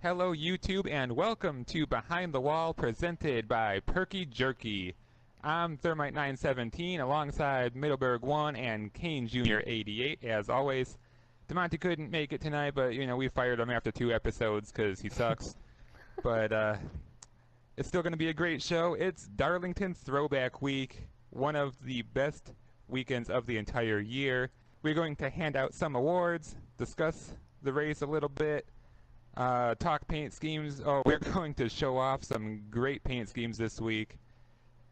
Hello YouTube and welcome to Behind the Wall presented by Perky Jerky. I'm Thermite 917 alongside Middleburg 1 and Kane Jr. 88 as always. DeMonte couldn't make it tonight, but we fired him after 2 episodes because he sucks. But it's still going to be a great show. It's Darlington Throwback Week, one of the best weekends of the entire year. We're going to hand out some awards, discuss the race a little bit, talk paint schemes. Oh, we're going to show off some great paint schemes this week.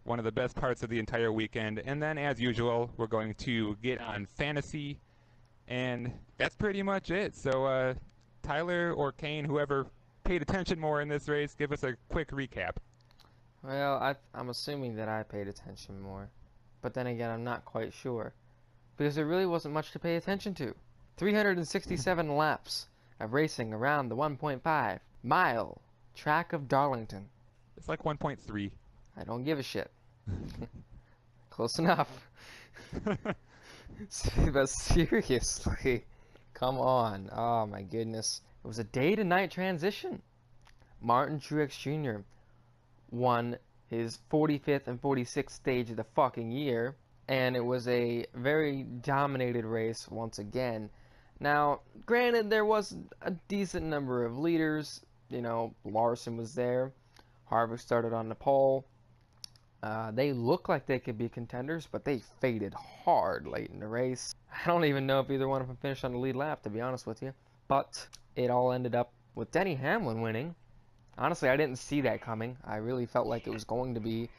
One of the best parts of the entire weekend. And then, as usual, we're going to get on fantasy. And that's pretty much it. So, Tyler or Kane, whoever paid attention more in this race, give us a quick recap. Well, I'm assuming that I paid attention more. But then again, I'm not quite sure. Because there really wasn't much to pay attention to. 367 laps of racing around the 1.5 mile track of Darlington. It's like 1.3. I don't give a shit. Close enough. But seriously, come on. Oh my goodness. It was a day to night transition. Martin Truex Jr. won his 45th and 46th stage of the fucking year. And it was a very dominated race once again. Now, granted, there was a decent number of leaders. Larson was there. Harvick started on the pole. They looked like they could be contenders, but they faded hard late in the race. I don't even know if either one of them finished on the lead lap, to be honest with you. But it all ended up with Denny Hamlin winning. Honestly, I didn't see that coming. I really felt like it was going to be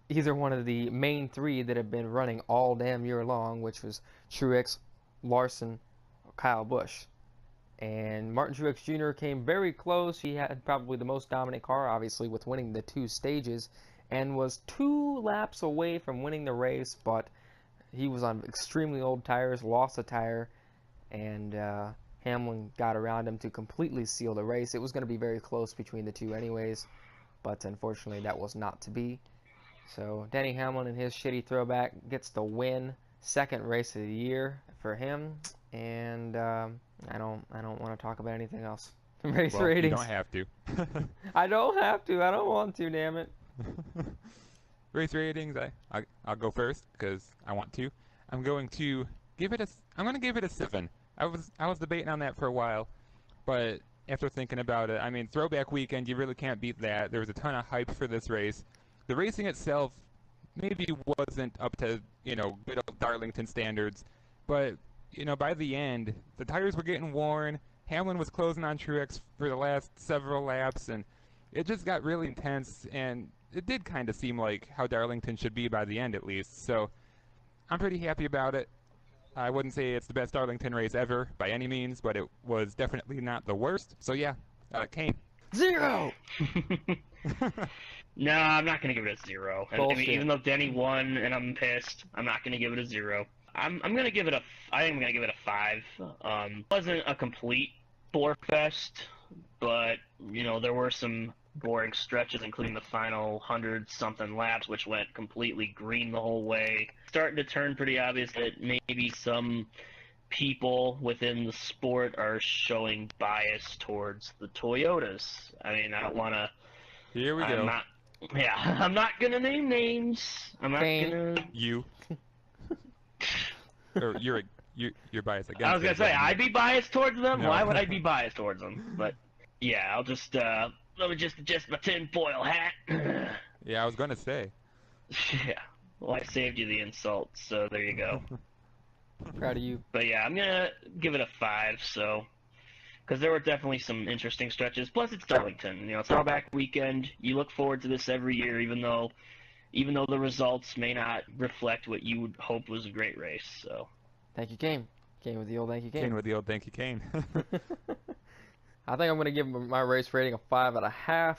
either one of the main three that have been running all damn year long, which was Truex, Larson, or Kyle Busch. And Martin Truex Jr. came very close. He had probably the most dominant car, obviously, with winning the 2 stages, and was 2 laps away from winning the race, but he was on extremely old tires, lost a tire, and Hamlin got around him to completely seal the race. It was going to be very close between the two anyways, but unfortunately that was not to be. So Denny Hamlin and his shitty throwback gets the win, 2nd race of the year for him, and I don't want to talk about anything else. Race ratings. You don't have to. I don't have to. I don't want to. Damn it. Race ratings. I'll go first because I want to. I'm going to give it a 7. I was debating on that for a while, but after thinking about it, I mean, Throwback Weekend, you really can't beat that. There was a ton of hype for this race. The racing itself maybe wasn't up to, good old Darlington standards, but, by the end, the tires were getting worn. Hamlin was closing on Truex for the last several laps, and it just got really intense, and it did kind of seem like how Darlington should be by the end, at least. So I'm pretty happy about it. I wouldn't say it's the best Darlington race ever by any means, but it was definitely not the worst. So yeah, Kane. 0! No, I'm not going to give it a 0. I mean, Bullshit. even though Denny won and I'm pissed, I'm not going to give it a 0. I think I'm going to give it a 5. Wasn't a complete bore fest, but, there were some boring stretches, including the final 100-something laps, which went completely green the whole way. Starting to turn pretty obvious that maybe some people within the sport are showing bias towards the Toyotas. I mean, I don't want to... Here we go. I'm not going to name names. I'm not going to... You. Or you're biased against I was going to say, them. I'd be biased towards them? No. Why would I be biased towards them? But, yeah, I'll just... let me just adjust my tinfoil hat. Yeah, I was going to say. Yeah. Well, I saved you the insult, so there you go. Proud of you. But yeah, I'm gonna give it a 5. So, because there were definitely some interesting stretches. Plus, it's Darlington. Throwback Weekend. You look forward to this every year, even though the results may not reflect what you would hope was a great race. So. Thank you, Kane. Kane with the old thank you, Kane. Kane with the old thank you, Kane. I think I'm going to give my race rating a 5.5.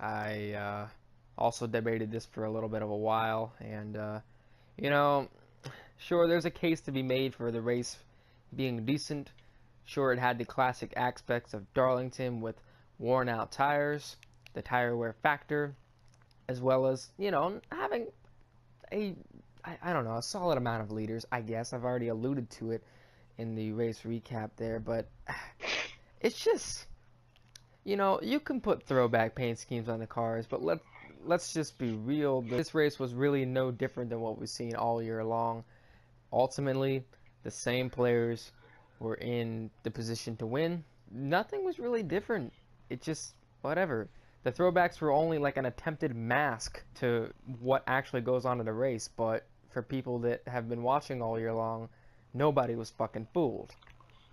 I also debated this for a little bit of a while, and sure, there's a case to be made for the race being decent. Sure, it had the classic aspects of Darlington with worn out tires, the tire wear factor, as well as, having a solid amount of leaders, I guess. I've already alluded to it in the race recap there, but it's just, You know, you can put throwback paint schemes on the cars, but let's just be real. This race was really no different than what we've seen all year long. Ultimately, the same players were in the position to win. Nothing was really different. It just, whatever. The throwbacks were only like an attempted mask to what actually goes on in the race, but for people that have been watching all year long, nobody was fucking fooled.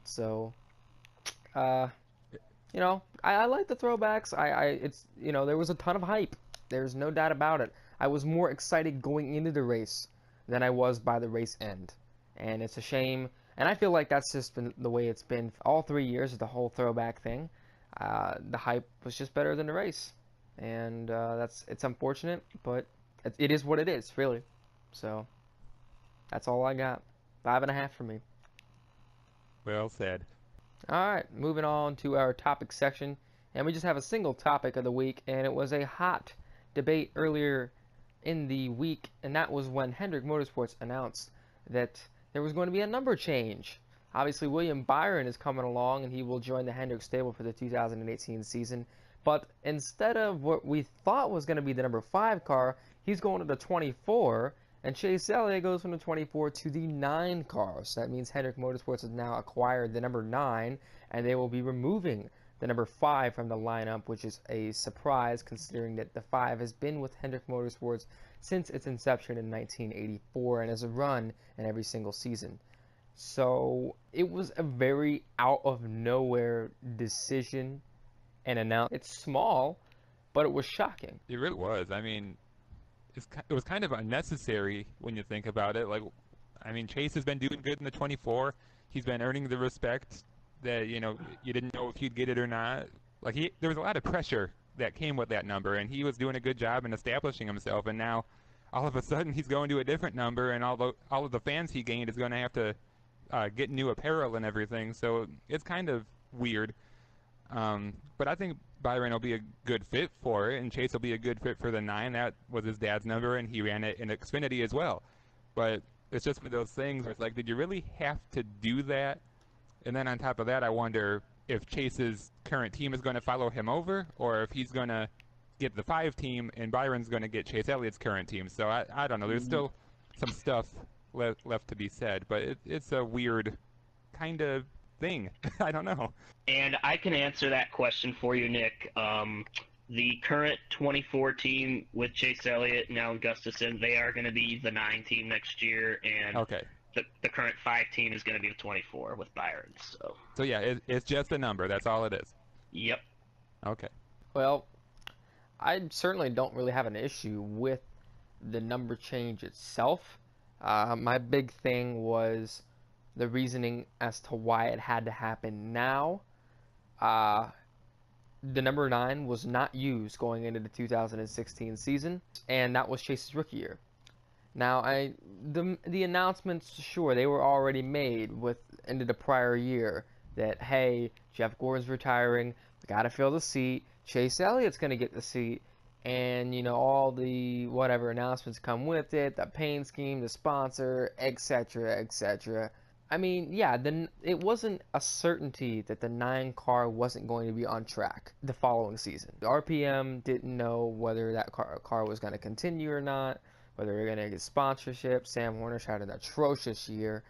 So, you know, I like the throwbacks. It's, you know, there was a ton of hype. There's no doubt about it. I was more excited going into the race than I was by the race end. And it's a shame. And I feel like that's just been the way it's been all 3 years of the whole throwback thing. The hype was just better than the race. And it's unfortunate, but it is what it is, really. So, that's all I got. 5.5 for me. Well said. Alright, moving on to our topic section. And we just have a single topic of the week, and it was a hot debate earlier in the week, and that was when Hendrick Motorsports announced that there was going to be a number change. Obviously, William Byron is coming along, and he will join the Hendrick stable for the 2018 season. But instead of what we thought was going to be the number 5 car, he's going to the 24, and Chase Elliott goes from the 24 to the 9 car. So that means Hendrick Motorsports has now acquired the number 9, and they will be removing the number 5 from the lineup, which is a surprise considering that the 5 has been with Hendrick Motorsports since its inception in 1984 and has run in every single season. So it was a very out of nowhere decision and announcement. It's small, but it was shocking. It really was. I mean, it was kind of unnecessary when you think about it. Like, I mean, Chase has been doing good in the 24. He's been earning the respect that, you know, you didn't know if he'd get it or not. Like, there was a lot of pressure that came with that number, and he was doing a good job in establishing himself. And now, all of a sudden, he's going to a different number, and all of the fans he gained is going to have to get new apparel and everything. So it's kind of weird. But I think Byron will be a good fit for it, and Chase will be a good fit for the 9. That was his dad's number, and he ran it in Xfinity as well. But it's just one of those things where it's like, did you really have to do that? And then on top of that, I wonder if Chase's current team is going to follow him over, or if he's going to get the 5 team and Byron's going to get Chase Elliott's current team. So I don't know. There's still some stuff left to be said, but it's a weird kind of thing. I don't know. And I can answer that question for you, Nick. The current 24 team with Chase Elliott, now Gustafson, they are going to be the 9 team next year, and okay. The current 5 team is going to be the 24 with Byron. So yeah, it's just a number. That's all it is. Yep. Okay. Well, I certainly don't really have an issue with the number change itself. My big thing was the reasoning as to why it had to happen now. The number 9 was not used going into the 2016 season, and that was Chase's rookie year. Now, the announcements, sure, they were already made into the prior year that, hey, Jeff Gordon's retiring, we got to fill the seat, Chase Elliott's going to get the seat, and, you know, all the whatever announcements come with it, the paint scheme, the sponsor, etc., etc. I mean, yeah, then it wasn't a certainty that the 9 car wasn't going to be on track the following season. The RPM didn't know whether that car was going to continue or not, whether they're going to get sponsorship. Sam Hornish had an atrocious year,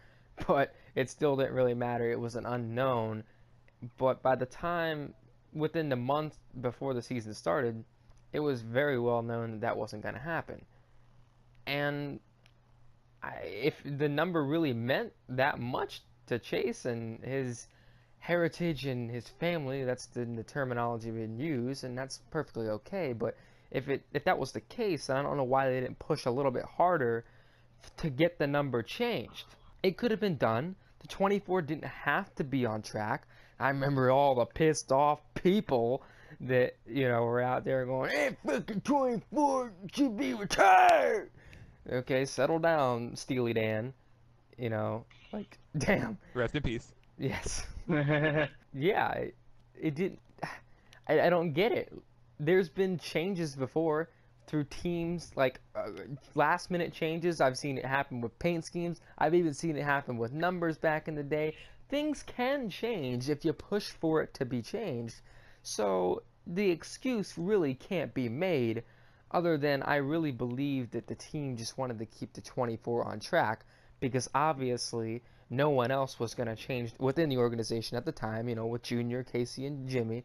but it still didn't really matter. It was an unknown. But by the time, within the month before the season started, it was very well known that that wasn't going to happen. And if the number really meant that much to Chase and his heritage and his family, that's the terminology being used, and that's perfectly okay. But if that was the case, then I don't know why they didn't push a little bit harder to get the number changed. It could have been done. The 24 didn't have to be on track. I remember all the pissed off people that, you know, were out there going, hey, fucking 24 should be retired. Okay, settle down, Steely Dan. You know, like, damn. Rest in peace. Yes. Yeah, it didn't. I don't get it. There's been changes before through teams, like last minute changes. I've seen it happen with paint schemes. I've even seen it happen with numbers back in the day. Things can change if you push for it to be changed. So the excuse really can't be made other than I really believe that the team just wanted to keep the 24 on track because obviously no one else was going to change within the organization at the time, with Junior, Casey, and Jimmy.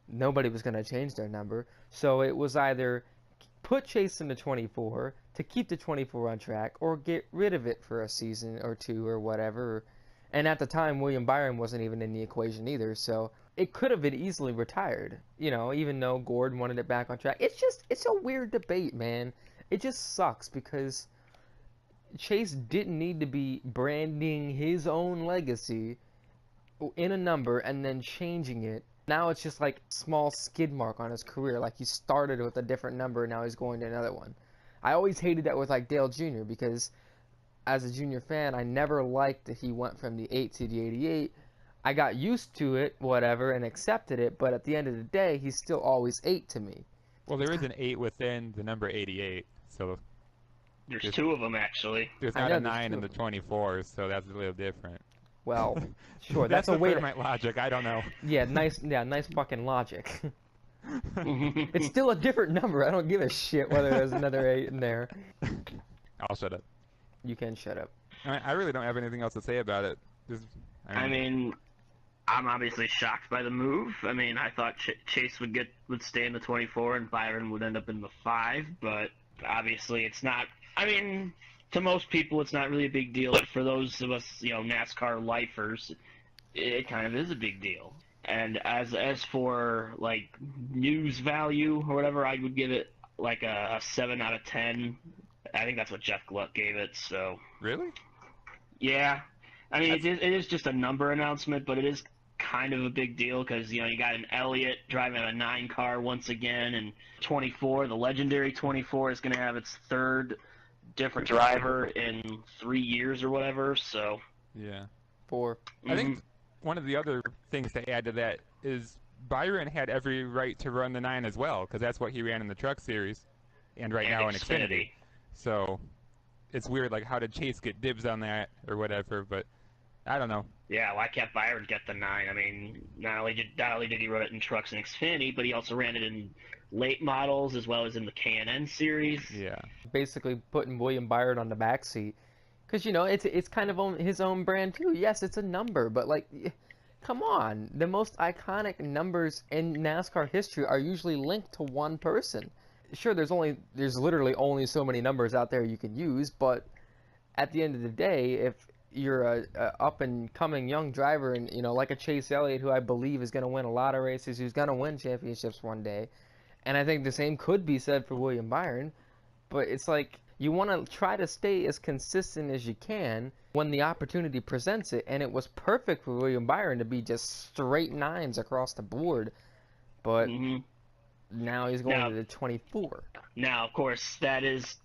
Nobody was going to change their number. So it was either put Chase in the 24 to keep the 24 on track or get rid of it for a season or two or whatever. And at the time, William Byron wasn't even in the equation either, so it could have been easily retired, even though Gordon wanted it back on track. It's a weird debate, man. It just sucks because Chase didn't need to be branding his own legacy in a number and then changing it. Now it's just like a small skid mark on his career, like he started with a different number and now he's going to another one. I always hated that with like Dale Jr. because as a Junior fan, I never liked that he went from the 8 to the 88. I got used to it, whatever, and accepted it, but at the end of the day, he's still always 8 to me. Well, there is an 8 within the number 88, so There's two of them, actually. there's I not know, a there's 9 two in the of them. 24, so that's a little different. Well, sure, That's that's a the way to... Thermite logic, I don't know. Yeah, nice fucking logic. It's still a different number. I don't give a shit whether there's another 8 in there. I'll shut up. You can shut up. I really don't have anything else to say about it. I mean, I'm obviously shocked by the move. I mean, I thought Chase would stay in the 24 and Byron would end up in the 5, but obviously it's not. I mean, to most people, it's not really a big deal. But for those of us, NASCAR lifers, it kind of is a big deal. And as for like news value or whatever, I would give it like a 7 out of 10. I think that's what Jeff Gluck gave it. So Really? yeah, I mean it is just a number announcement, but it is kind of a big deal because you got an Elliott driving a 9 car once again, and 24, the legendary 24, is going to have its third different driver in 3 years or whatever. So Yeah. 4. I think one of the other things to add to that is Byron had every right to run the 9 as well, because that's what he ran in the Truck Series, and right now in Xfinity. So it's weird, like, how did Chase get dibs on that or whatever, but I don't know. Yeah, why can't Byron get the 9? I mean, not only did he run it in trucks and Xfinity, but he also ran it in late models as well as in the K&N series. Yeah. Basically putting William Byron on the back seat. Because, it's kind of his own brand, too. Yes, it's a number, but, like, come on. The most iconic numbers in NASCAR history are usually linked to one person. Sure, there's literally only so many numbers out there you can use, but at the end of the day, if you're a up-and-coming young driver and, like a Chase Elliott, who I believe is going to win a lot of races, who's going to win championships one day, and I think the same could be said for William Byron, but it's like you want to try to stay as consistent as you can when the opportunity presents it, and it was perfect for William Byron to be just straight 9s across the board, but now he's going to the 24. Now, of course, that is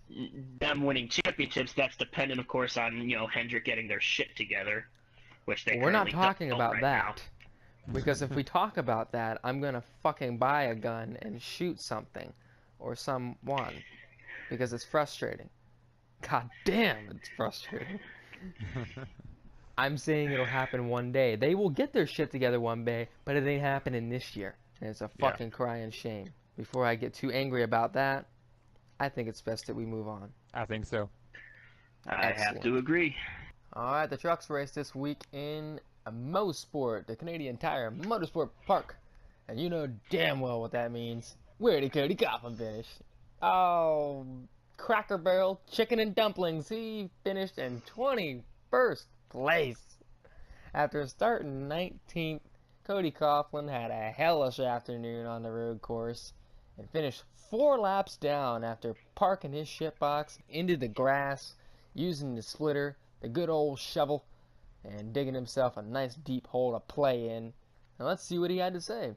them winning championships. That's dependent, of course, on Hendrick getting their shit together, which they We're not currently talking don't about right that. Because if we talk about that, I'm going to fucking buy a gun and shoot something or someone because it's frustrating. God damn, it's frustrating. I'm saying it'll happen one day. They will get their shit together one day, but it ain't happening this year. And it's a fucking crying shame. Before I get too angry about that, I think it's best that we move on. I think so. I have to agree. Alright, the trucks race this week in Mosport, the Canadian Tire Motorsport Park. And you know damn well what that means. Where did Cody Coughlin finish? Oh, Cracker Barrel Chicken and Dumplings. He finished in 21st place. After starting 19th, Cody Coughlin had a hellish afternoon on the road course and finished 4 laps down after parking his shitbox into the grass, using the splitter, the good old shovel, and digging himself a nice deep hole to play in. Now let's see what he had to say.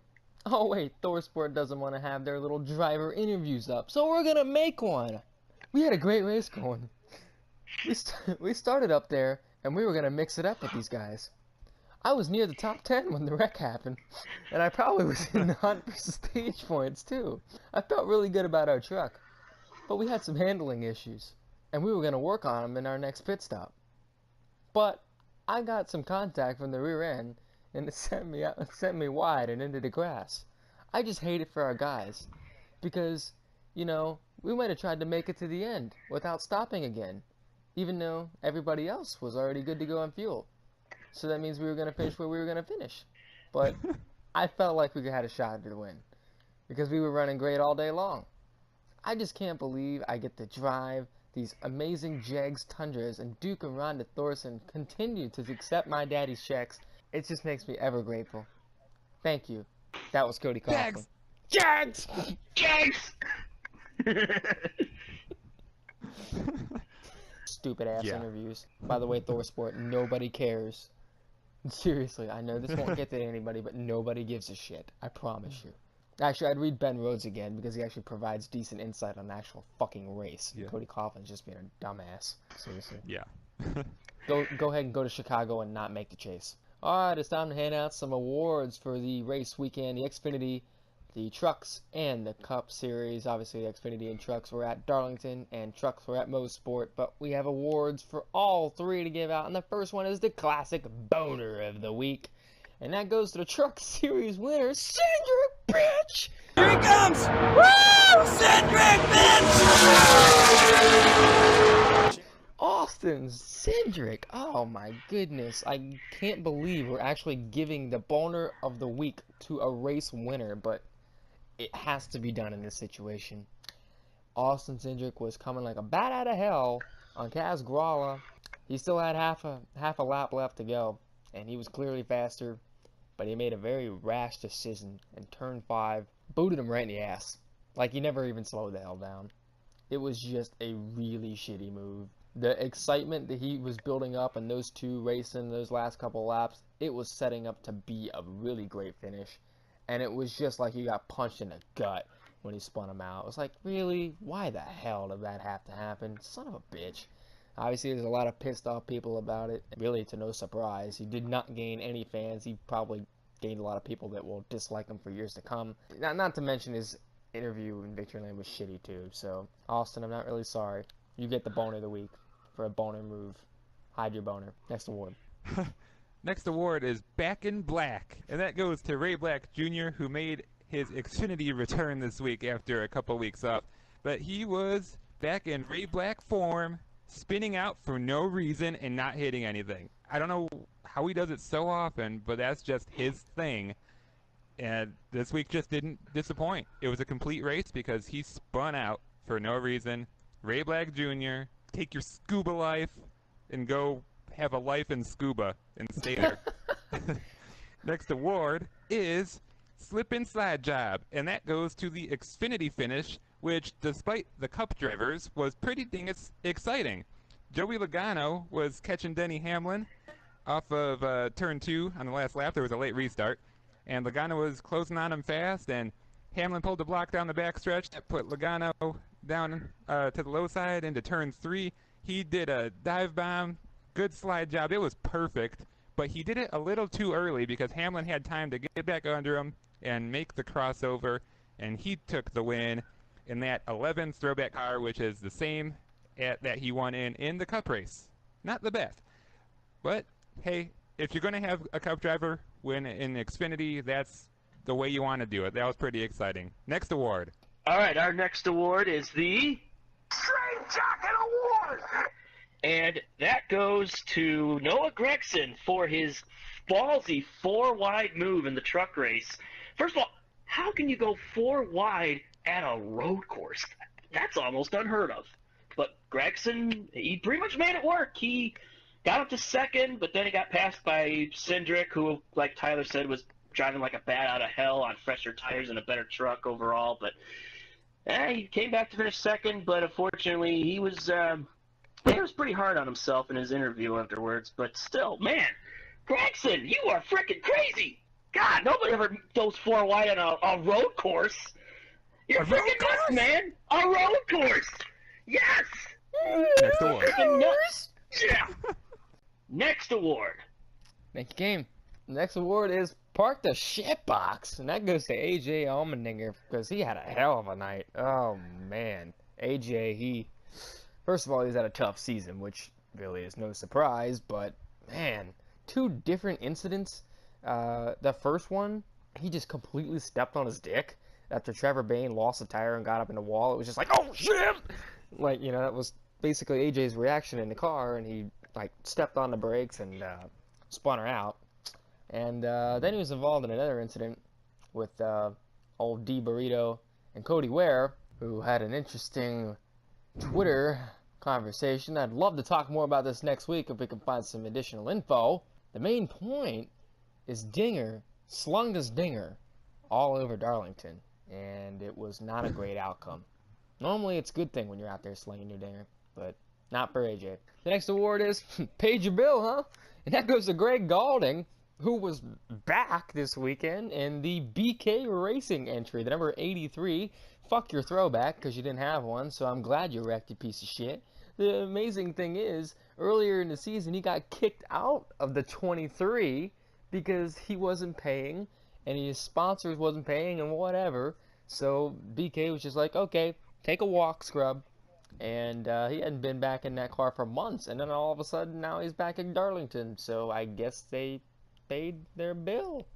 Oh wait, ThorSport doesn't want to have their little driver interviews up, so we're gonna make one. We had a great race going. We started up there, and we were gonna mix it up with these guys. I was near the top 10 when the wreck happened, and I probably was in the hunt for stage points too. I felt really good about our truck, but we had some handling issues, and we were gonna work on them in our next pit stop. But I got some contact from the rear end, and it sent me wide and into the grass. I just hate it for our guys. Because, you know, we might have tried to make it to the end without stopping again. Even though everybody else was already good to go on fuel. So that means we were going to finish where we were going to finish. But I felt like we had a shot to win. Because we were running great all day long. I just can't believe I get to drive these amazing Jags Tundras and Duke and Rhonda Thorson continue to accept my daddy's checks. It just makes me ever grateful. Thank you. That was Cody Coughlin. Jags! Jags! Stupid ass Yeah. interviews. By the way, ThorSport, nobody cares. Seriously, I know this won't get to anybody, but nobody gives a shit. I promise you. Actually, I'd read Ben Rhodes again because he actually provides decent insight on the actual fucking race. Yeah. Cody Coughlin's just being a dumbass. Seriously. Yeah. Go ahead and go to Chicago and not make the chase. Alright, it's time to hand out some awards for the race weekend, the Xfinity, the Trucks, and the Cup Series. Obviously, the Xfinity and Trucks were at Darlington, and Trucks were at Mosport, but we have awards for all three to give out, and the first one is the Classic Boner of the Week. And that goes to the Truck Series winner, Cindric, bitch! Here he comes! Woo! Cindric, bitch! Austin Cindric! Oh my goodness, I can't believe we're actually giving the Boner of the Week to a race winner, but it has to be done in this situation. Austin Cindric was coming like a bat out of hell on Kaz Grala. He still had half a lap left to go, and he was clearly faster. But he made a very rash decision in turn 5, booted him right in the ass. Like, he never even slowed the hell down. It was just a really shitty move. The excitement that he was building up in those two racing those last couple laps, it was setting up to be a really great finish. And it was just like he got punched in the gut when he spun him out. It was like, really? Why the hell did that have to happen? Son of a bitch. Obviously, there's a lot of pissed off people about it. Really, to no surprise, he did not gain any fans. He probably gained a lot of people that will dislike him for years to come. Not to mention his interview in Victory Lane was shitty too. So, Austin, I'm not really sorry. You get the Boner of the Week for a boner move. Hide your boner. Next award. Next award is Back in Black, and that goes to Ray Black Jr., who made his Xfinity return this week after a couple weeks off. But he was back in Ray Black form, spinning out for no reason and not hitting anything. I don't know how he does it so often, but that's just his thing. And this week just didn't disappoint. It was a complete race because he spun out for no reason. Ray Black Jr., take your scuba life and go have a life in scuba and stay there. Next award is Slip and Slide Job, and that goes to the Xfinity finish, which, despite the Cup drivers, was pretty dang exciting. Joey Logano was catching Denny Hamlin off of turn 2 on the last lap. There was a late restart, and Logano was closing on him fast, and Hamlin pulled the block down the backstretch. That put Logano down to the low side into turn 3. He did a dive bomb, good slide job. It was perfect, but he did it a little too early because Hamlin had time to get back under him and make the crossover, and he took the win in that 11th Throwback car, which is the same that he won in the Cup race. Not the best, but hey, if you're going to have a Cup driver win in Xfinity, that's the way you want to do it. That was pretty exciting. Next award. All right, our next award is the Straight Jacket Award, and that goes to Noah Gragson for his ballsy 4-wide move in the truck race. First of all, how can you go 4 wide at a road course? That's almost unheard of. But Gragson, he pretty much made it work. He got up to second, but then he got passed by Cindric, who, like Tyler said, was driving like a bat out of hell on fresher tires and a better truck overall. But he came back to finish second, but unfortunately he was pretty hard on himself in his interview afterwards. But still, man, Gragson, you are freaking crazy. God, nobody ever goes 4 wide on a road course. You're freaking nuts, man. A road course. Yes. Next award. Freaking nuts. Yeah. Next award. Thank you, game. Next award is Park the Shit Box, and that goes to AJ Allmendinger because he had a hell of a night. Oh man, AJ, first of all, he's had a tough season, which really is no surprise. But man, 2 different incidents. The first one, he just completely stepped on his dick after Trevor Bayne lost a tire and got up in the wall. It was just like, oh shit! Like, you know, that was basically AJ's reaction in the car, and he like stepped on the brakes and spun her out. And then he was involved in another incident with old D Burrito and Cody Ware, who had an interesting Twitter conversation. I'd love to talk more about this next week if we can find some additional info. The main point is Dinger slung his dinger all over Darlington, and it was not a great outcome. Normally it's a good thing when you're out there slinging your dinger, but not for AJ. The next award is Paid Your Bill, huh? And that goes to Greg Galding, who was back this weekend in the BK Racing entry, the number 83. Fuck your throwback, because you didn't have one, so I'm glad you wrecked, you piece of shit. The amazing thing is, earlier in the season, he got kicked out of the 23 because he wasn't paying, and his sponsors wasn't paying, and whatever. So BK was just like, okay, take a walk, scrub. And he hadn't been back in that car for months, and then all of a sudden, now he's back in Darlington. So I guess they paid their bill,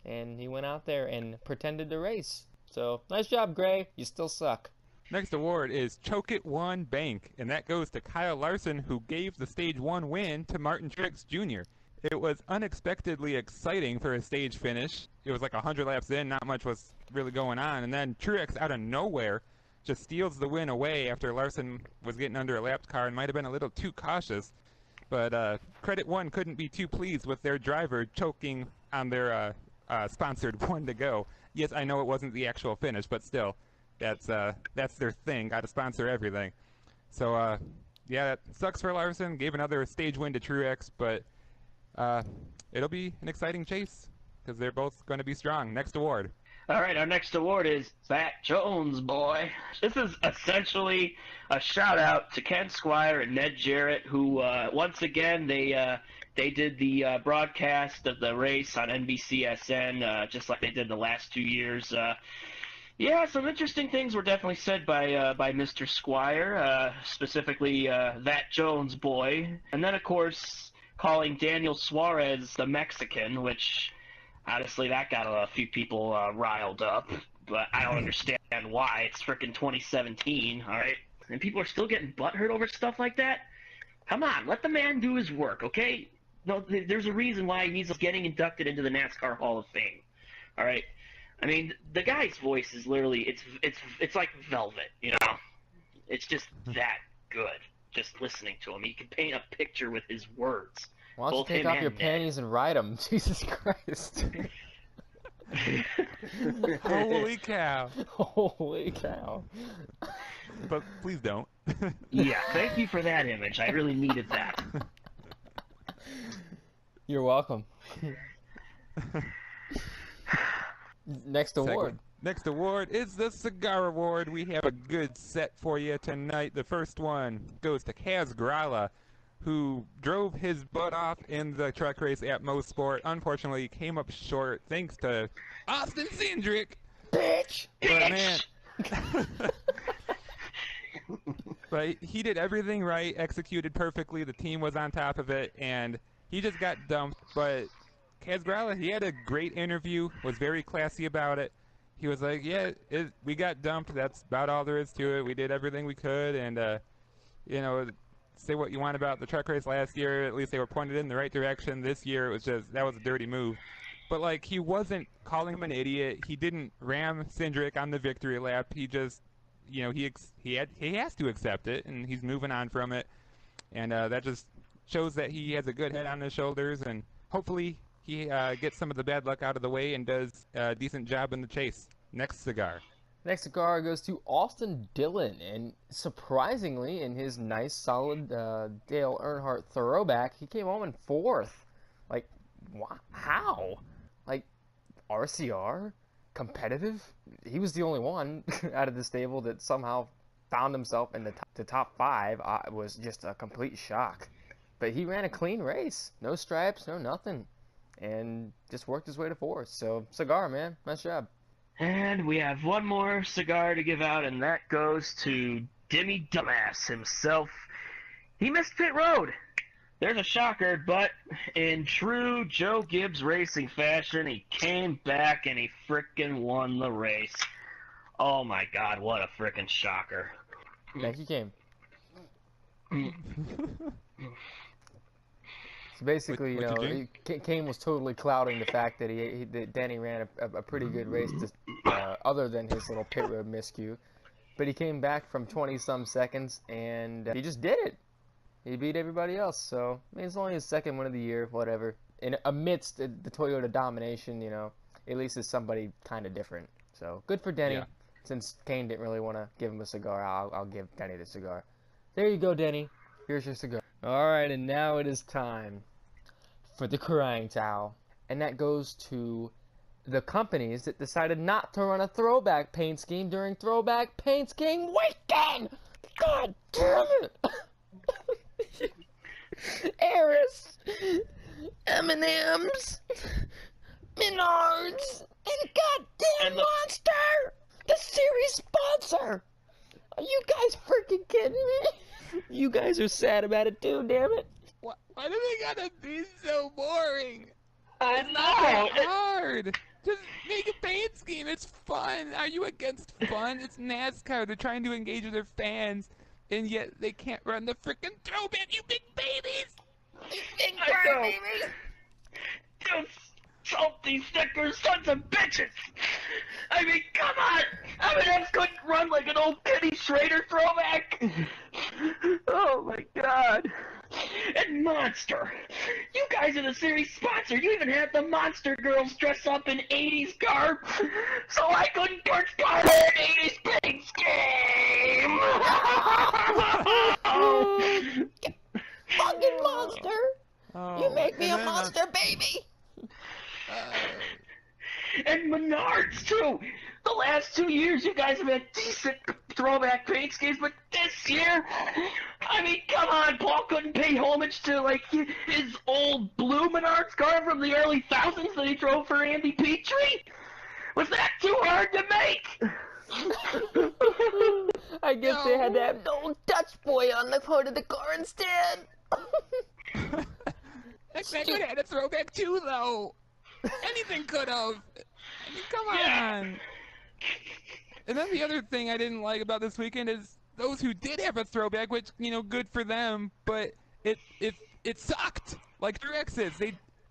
and he went out there and pretended to race. So nice job, Gray. You still suck. Next award is Choke It One Bank, and that goes to Kyle Larson, who gave the Stage 1 win to Martin Truex Jr. It was unexpectedly exciting for a stage finish. It was like 100 laps in, not much was really going on, and then Truex out of nowhere just steals the win away after Larson was getting under a lapped car and might have been a little too cautious. But Credit One couldn't be too pleased with their driver choking on their sponsored one to go. Yes, I know it wasn't the actual finish, but still, that's their thing. Got to sponsor everything. So yeah, it sucks for Larson. Gave another stage win to Truex, but it'll be an exciting chase because they're both going to be strong. Next award. All right, our next award is Zach Jones, boy. This is essentially a shout-out to Ken Squire and Ned Jarrett, who, once again, they did the broadcast of the race on NBCSN, just like they did the last 2 years. Yeah, some interesting things were definitely said by Mr. Squire, specifically that Jones boy. And then, of course, calling Daniel Suarez the Mexican, which... honestly, that got a few people riled up, but I don't understand why. It's frickin' 2017, all right? And people are still getting butthurt over stuff like that? Come on, let the man do his work, okay? No, there's a reason why he's getting inducted into the NASCAR Hall of Fame, all right? I mean, the guy's voice is literally, it's like velvet, you know? It's just that good, just listening to him. He can paint a picture with his words. Why don't you take off your panties and ride them? Jesus Christ. Holy cow. Holy cow. But please don't. Yeah, thank you for that image. I really needed that. You're welcome. Next award. Next award is the Cigar Award. We have a good set for you tonight. The first one goes to Kaz Grala, who drove his butt off in the truck race at Mosport. Unfortunately, came up short thanks to Austin Cindric. Bitch! But man, but he did everything right, executed perfectly. The team was on top of it, and he just got dumped. But Kaz Grala, he had a great interview, was very classy about it. He was like, yeah, we got dumped. That's about all there is to it. We did everything we could, and, you know, say what you want about the truck race last year. At least they were pointed in the right direction. This year, it was just, that was a dirty move. But, like, he wasn't calling him an idiot. He didn't ram Cindric on the victory lap. He just, you know, he has to accept it, and he's moving on from it. And that just shows that he has a good head on his shoulders, and hopefully he gets some of the bad luck out of the way and does a decent job in the chase. Next cigar. Next cigar goes to Austin Dillon, and surprisingly, in his nice, solid Dale Earnhardt throwback, he came home in fourth. Like, how? Like, RCR? Competitive? He was the only one out of the stable that somehow found himself in the top five. It was just a complete shock. But he ran a clean race. No stripes, no nothing. And just worked his way to fourth. So, cigar, man. Nice job. And we have one more cigar to give out, and that goes to Dimmy Dumbass himself. He missed pit road. there's a shocker, but in true Joe Gibbs Racing fashion, he came back and he frickin' won the race. Oh my God, what a frickin' shocker. Back he came. So basically, you know, Kane was totally clouding the fact that that Denny ran a pretty good race, other than his little pit road miscue. But he came back from 20-some seconds, and he just did it. He beat everybody else, so I mean, it's only his second win of the year, whatever. And amidst the Toyota domination, you know, at least it's somebody kind of different. So good for Denny. Yeah. Since Kane didn't really want to give him a cigar, I'll give Denny the cigar. There you go, Denny. Here's your cigar. All right, and now it is time for the crying towel, and that goes to the companies that decided not to run a throwback paint scheme during Throwback Paint Scheme Weekend. God damn it! Eris, M&M's, Menards, and goddamn Monster, the series sponsor. Are you guys freaking kidding me? You guys are sad about it too, damn it. Why do they gotta be so boring? I It's know. not that hard. Just make a paint scheme. It's fun. Are you against fun? It's NASCAR. They're trying to engage with their fans, and yet they can't run the frickin' throwback. You big babies! You big babies! Those salty stickers, sons of bitches! I mean, come on! M&M's couldn't run like an old Kenny Schrader throwback! Oh my God! And Monster! You guys are the series sponsor! You even had the Monster girls dress up in 80s garb! So I couldn't catch part of an 80s paint scheme! Fucking Monster! You make me a monster baby! And Menards, too! The last 2 years, you guys have had decent throwback paint schemes, but this year, I mean, come on, Paul couldn't pay homage to, like, his old blue Menards car from the early thousands that he drove for Andy Petrie? Was that too hard to make? I guess they had to have the old Dutch boy on the hood of the car instead. That could have had a throwback too, though. Anything could have. I mean, come on. Yeah. And then the other thing I didn't like about this weekend is those who did have a throwback, which, you know, good for them, but it sucked. Like Truex's,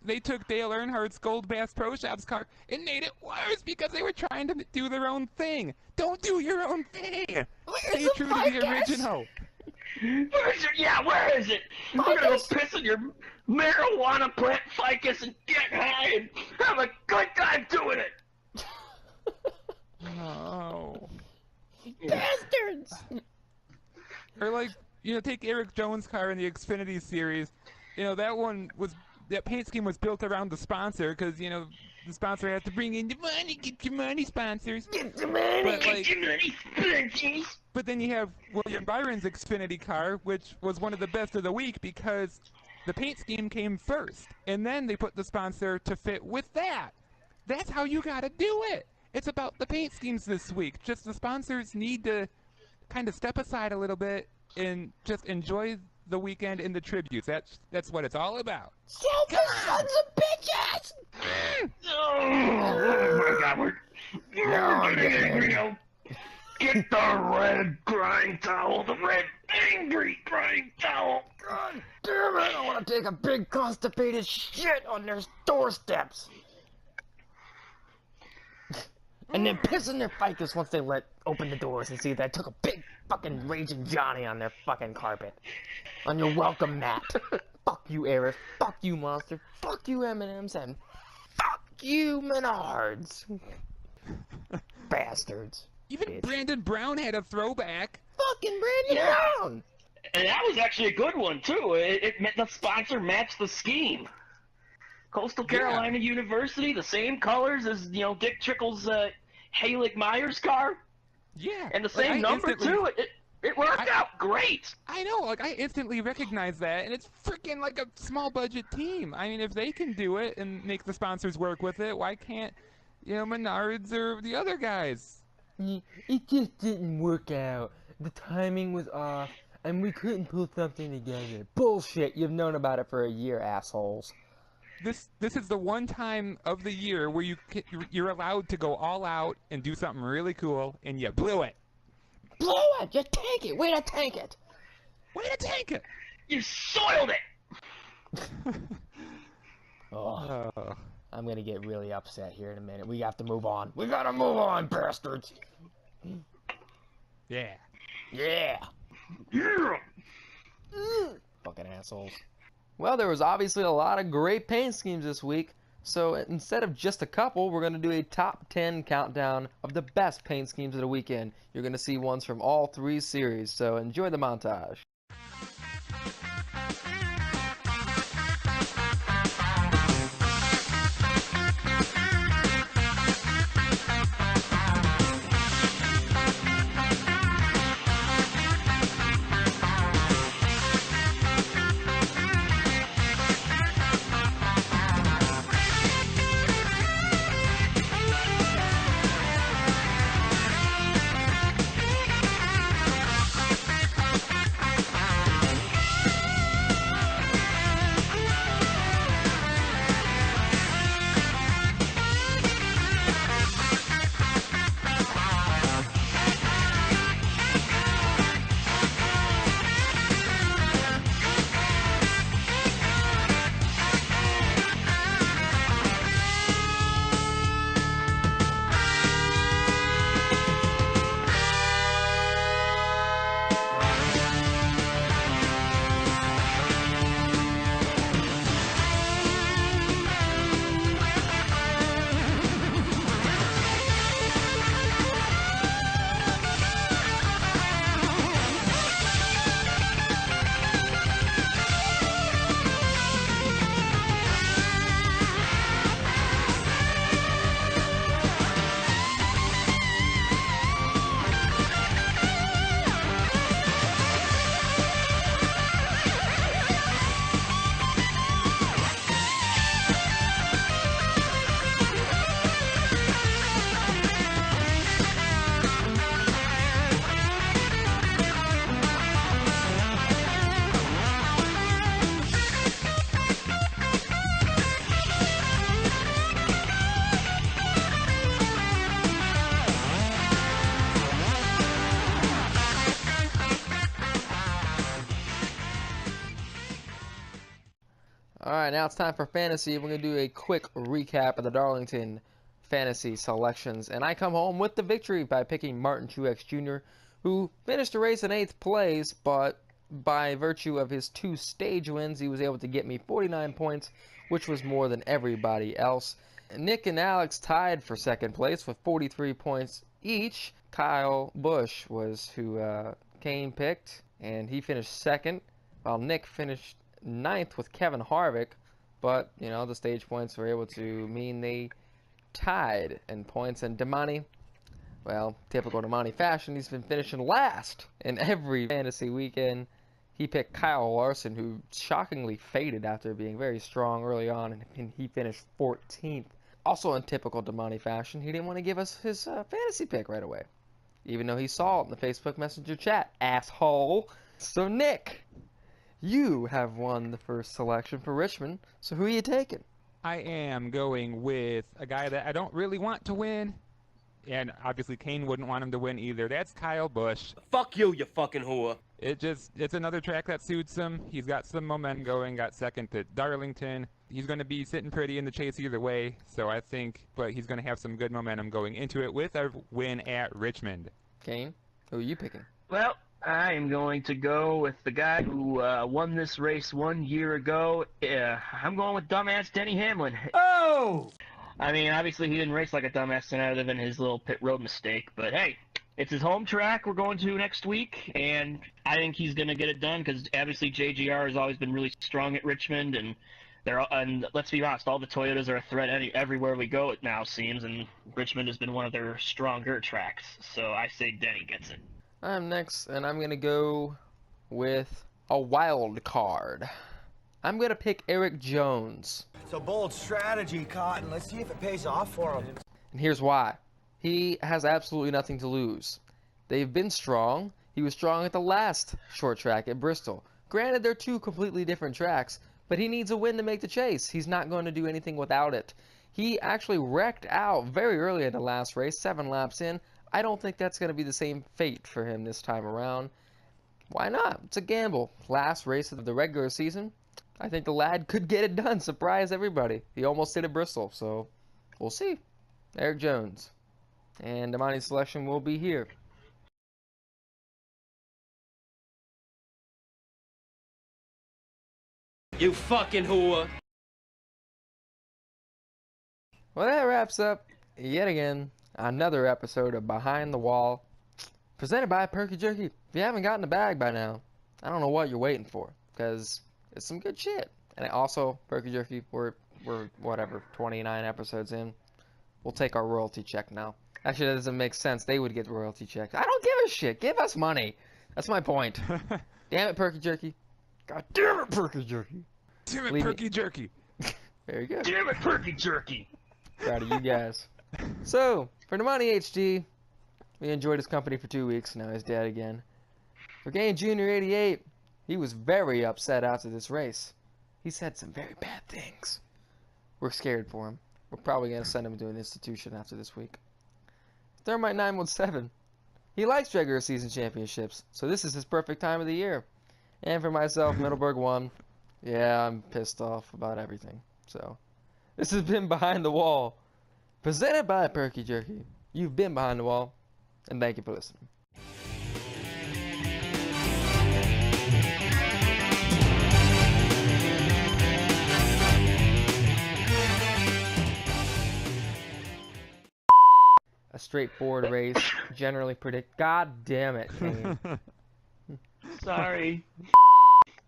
they took Dale Earnhardt's Gold Bass Pro Shops car and made it worse because they were trying to do their own thing. Don't do your own thing. Stay true to the original. Where is it? Yeah, where is it? I'm gonna go piss in your marijuana plant ficus and get high and have a good time doing it. No. Bastards! Or like, you know, take Eric Jones' car in the Xfinity series. You know, that paint scheme was built around the sponsor because, you know, the sponsor has to bring in the money, get your money, sponsors. Get the money, but, get your money, sponsors. But then you have William Byron's Xfinity car, which was one of the best of the week because the paint scheme came first, and then they put the sponsor to fit with that. That's how you gotta do it. It's about the paint schemes this week. Just the sponsors need to kind of step aside a little bit and just enjoy the weekend and the tributes. That's what it's all about. Selfish sons of bitches! Oh my God, we're getting angry now. Get the red crying towel, the red angry crying towel. God damn it, I want to take a big constipated shit on their doorsteps. And then piss in their ficus once they open the doors and see that I took a big fucking Raging Johnny on their fucking carpet. On your welcome mat. Fuck you, Eris. Fuck you, Monster. Fuck you, M&M's. And fuck you, Menards. Bastards. Even Bitch. Brandon Brown had a throwback. Fucking Brandon Brown! And that was actually a good one, too. It meant the sponsor matched the scheme. Coastal Carolina University, the same colors as, you know, Dick Trickle's Halig Myers car. Yeah. And the same number, too. It worked out great. I know. Like, I instantly recognize that, and it's freaking like a small budget team. I mean, if they can do it and make the sponsors work with it, why can't, you know, Menards or the other guys? It just didn't work out. The timing was off. and we couldn't pull something together. Bullshit, you've known about it for a year, assholes. This is the one time of the year where you're allowed to go all out and do something really cool, and you blew it. Blow it! You tank it! Way to tank it! Way to tank it! You soiled it! Oh, Oh. I'm gonna get really upset here in a minute. We have to move on. We gotta move on, bastards! Yeah. Yeah! Yeah! Fucking assholes. Well, there was obviously a lot of great paint schemes this week, so instead of just a couple, we're going to do a top 10 countdown of the best paint schemes of the weekend. You're going to see ones from all 3 series, so enjoy the montage. Alright, now it's time for fantasy. We're going to do a quick recap of the Darlington fantasy selections. And I come home with the victory by picking Martin Truex Jr., who finished the race in 8th place, but by virtue of his 2 stage wins, he was able to get me 49 points, which was more than everybody else. Nick and Alex tied for 2nd place with 43 points each. Kyle Busch was who Kane picked, and he finished 2nd, while Nick finished 9th with Kevin Harvick, but, you know, the stage points were able to mean they tied in points. And Damani, well, typical Damani fashion, he's been finishing last in every fantasy weekend. He picked Kyle Larson, who shockingly faded after being very strong early on, and he finished 14th. Also in typical Damani fashion, he didn't want to give us his fantasy pick right away, even though he saw it in the Facebook Messenger chat, asshole. So Nick, you have won the first selection for Richmond, so who are you taking? I am going with a guy that I don't really want to win, and obviously Kane wouldn't want him to win either. That's Kyle Busch. Fuck you, you fucking whore. It's another track that suits him. He's got some momentum going, got 2nd at Darlington. He's going to be sitting pretty in the chase either way, so I think, but he's going to have some good momentum going into it with a win at Richmond. Kane, who are you picking? Well, I am going to go with the guy who won this race 1 year ago. I'm going with dumbass Denny Hamlin. Oh! I mean, obviously he didn't race like a dumbass tonight other than his little pit road mistake, but hey, it's his home track we're going to next week, and I think he's going to get it done because obviously JGR has always been really strong at Richmond, and let's be honest, all the Toyotas are a threat everywhere we go, it now seems, and Richmond has been one of their stronger tracks, so I say Denny gets it. I'm next, and I'm going to go with a wild card. I'm going to pick Eric Jones. It's a bold strategy, Cotton. Let's see if it pays off for him. And here's why. He has absolutely nothing to lose. They've been strong. He was strong at the last short track at Bristol. Granted, they're two completely different tracks, but he needs a win to make the chase. He's not going to do anything without it. He actually wrecked out very early in the last race, 7 laps in. I don't think that's going to be the same fate for him this time around. Why not? It's a gamble. Last race of the regular season. I think the lad could get it done, surprise everybody. He almost did at Bristol, so we'll see. Eric Jones. And Amani's selection will be here. You fucking whore. Well, that wraps up, yet again, another episode of Behind the Wall, presented by Perky Jerky. If you haven't gotten the bag by now, I don't know what you're waiting for, because it's some good shit. And also, Perky Jerky, we're whatever, 29 episodes in. We'll take our royalty check now. Actually, that doesn't make sense. They would get the royalty check. I don't give a shit. Give us money. That's my point. Damn it, Perky Jerky. God damn it, Perky Jerky. Damn it, Leave Perky Jerky. Very good. Damn it, Perky Jerky. Proud of you guys. So, for Damani HD, we enjoyed his company for 2 weeks. Now he's dead again. For Kane Jr. 88, he was very upset after this race. He said some very bad things. We're scared for him. We're probably going to send him to an institution after this week. Thermite 917. He likes regular season championships, so this is his perfect time of the year. And for myself, Middleburg 1. Yeah, I'm pissed off about everything. So, this has been Behind the Wall, presented by Perky Jerky. You've been Behind the Wall, and thank you for listening. A straightforward race, generally predict. God damn it, Kane. Sorry.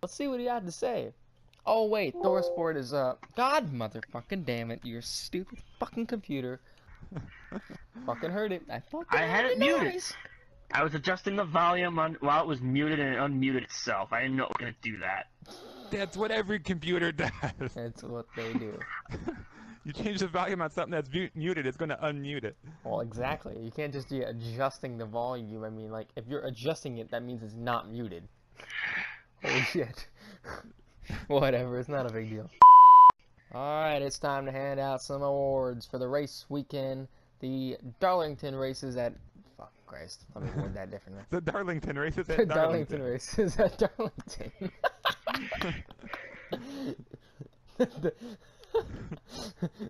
Let's see what he had to say. Oh wait, Thorsport is up. God motherfucking damn it, your stupid fucking computer. Fucking heard it. I had it muted. I was adjusting the volume while it was muted and it unmuted itself. I didn't know it was gonna do that. That's what every computer does. That's what they do. You change the volume on something that's muted, it's going to unmute it. Well, exactly. You can't just be adjusting the volume. I mean, like, if you're adjusting it, that means it's not muted. Holy shit. Whatever, it's not a big deal. Alright, it's time to hand out some awards for the race weekend. The Darlington races at... Fuck Christ, let me word that differently. The Darlington races The at Darlington. Darlington races at Darlington.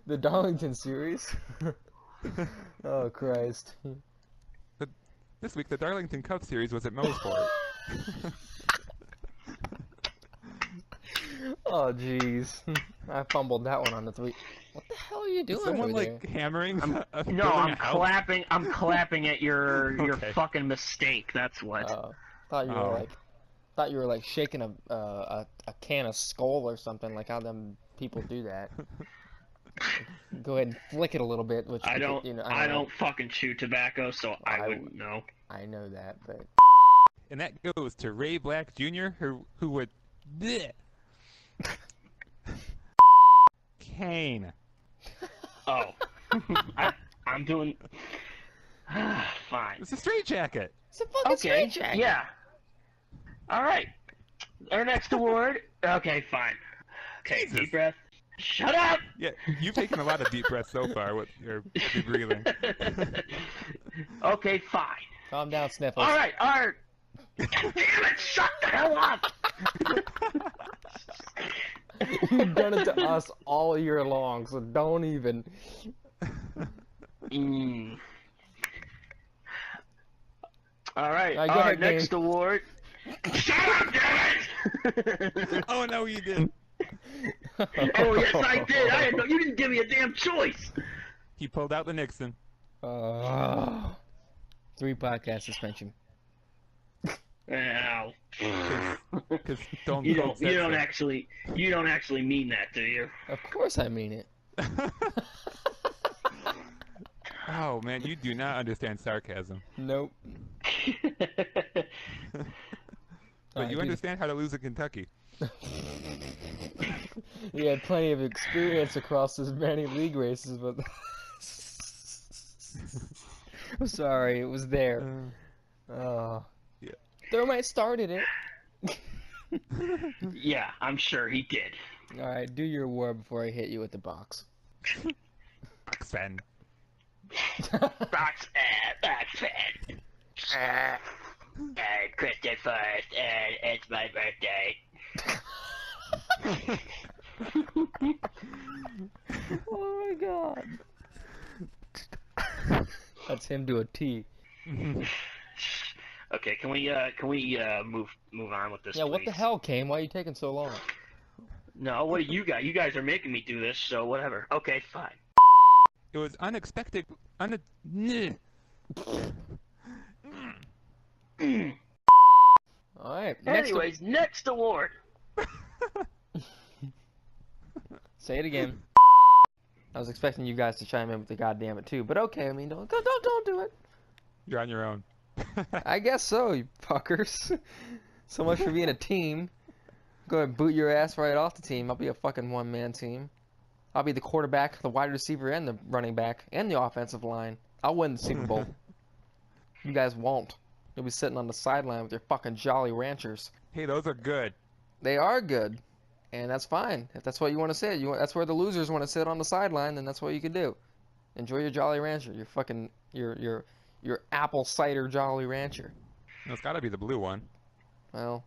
The Darlington series? Oh, Christ. This week, the Darlington Cup series was at Mosport. Oh, jeez. I fumbled that one on the 3. What the hell are you doing Someone over like there? hammering? No, building I'm a house? clapping. I'm clapping at your Okay. fucking mistake. That's what. Thought you were Oh. like, shaking a can of Skull or something, like how them people do that. Go ahead and flick it a little bit, which I don't. You know, I know. don't fucking chew tobacco, so I wouldn't know. I know that, but And that goes to Ray Black Jr., who would... Bleh. Kane. Oh, I'm doing. Fine. It's a straight jacket. it's a fucking Okay. straight jacket. Yeah. All right. Our next award. Okay, fine. Okay, Jesus. deep breath. Shut up. Yeah, you've taken a lot of deep breaths so far with your big breathing. Okay, fine. Calm down, Sniffles. All right. Damn it! Shut the hell up. You've done it to us all year long, so don't even. All right. Go Our ahead, next Kane. award. Shut up, damn it! Oh, no, you didn't. Oh yes, I did. I had no. You didn't give me a damn choice. He pulled out the Nixon. 3 podcast suspension. Ow. Because Stone You Cold don't. said You don't so. actually. You don't actually mean that, do you? Of course I mean it. Oh, man, you do not understand sarcasm. Nope. But you understand how to lose at Kentucky. He had plenty of experience across as many league races, but I'm sorry, it was there. Oh. Yeah. Thermite started it. Yeah, I'm sure he did. Alright, do your war before I hit you with the box. Oxen. Box fan. Christopher, and it's my birthday. Oh my god. That's him to a T. Okay, can we move on with this? Yeah, what the please? hell, Kane? Why are you taking so long? No, what do you guys? You guys are making me do this, so whatever. Okay, fine. It was unexpected. Alright, Anyways, next award. say it again. I was expecting you guys to chime in with the goddamn it too, but okay, I mean, don't do it. You're on your own. I guess so, you fuckers. So much for being a team. Go ahead and boot your ass right off the team. I'll be a fucking one-man team. I'll be the quarterback, the wide receiver, and the running back, and the offensive line. I'll win the Super Bowl. You guys won't. You'll be sitting on the sideline with your fucking Jolly Ranchers. Hey, those are good. They are good, and that's fine. If that's what you want to sit, that's where the losers want to sit on the sideline, then that's what you can do. Enjoy your Jolly Rancher. Your fucking your apple cider Jolly Rancher. It's got to be the blue one. Well,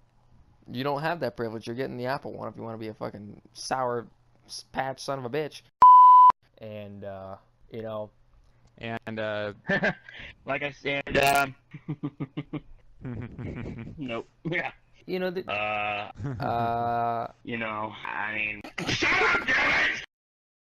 you don't have that privilege. You're getting the apple one if you want to be a fucking sour patch son of a bitch. And you know. And like I said, nope. Yeah. You know you know, I mean, shut up, damn it!